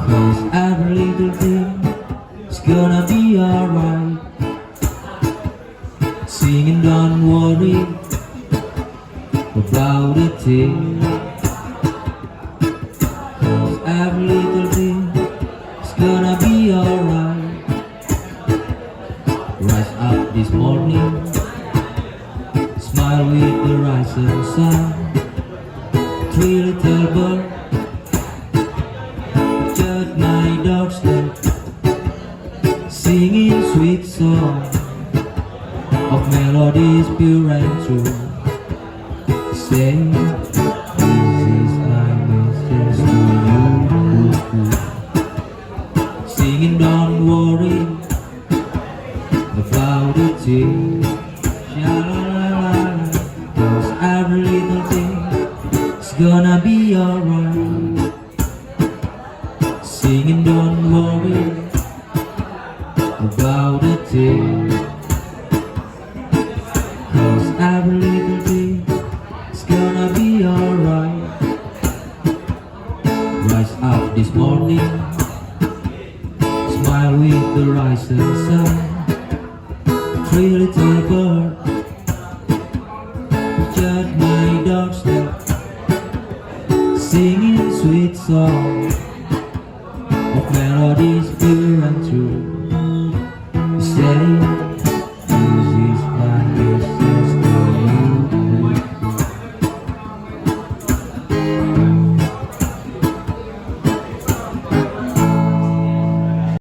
'Cause every little thing is gonna be alright. Singing, don't worry about a thing. 'Cause every little thing is gonna be alright. Rise up this morning, smile with the rising sun. Three little birds just my doorstep, singing sweet song of melodies pure and true. Say, this is my message to you. Singing, don't worry about the thing. Sha-la-la-la, 'cause every little thing is gonna be alright. Singing, don't worry about the thing. 'Cause every little thing is gonna be alright. Rise up this morning, smile with the rising sun. Three little birds just my doorstep, singing sweet song of melodies pure and true.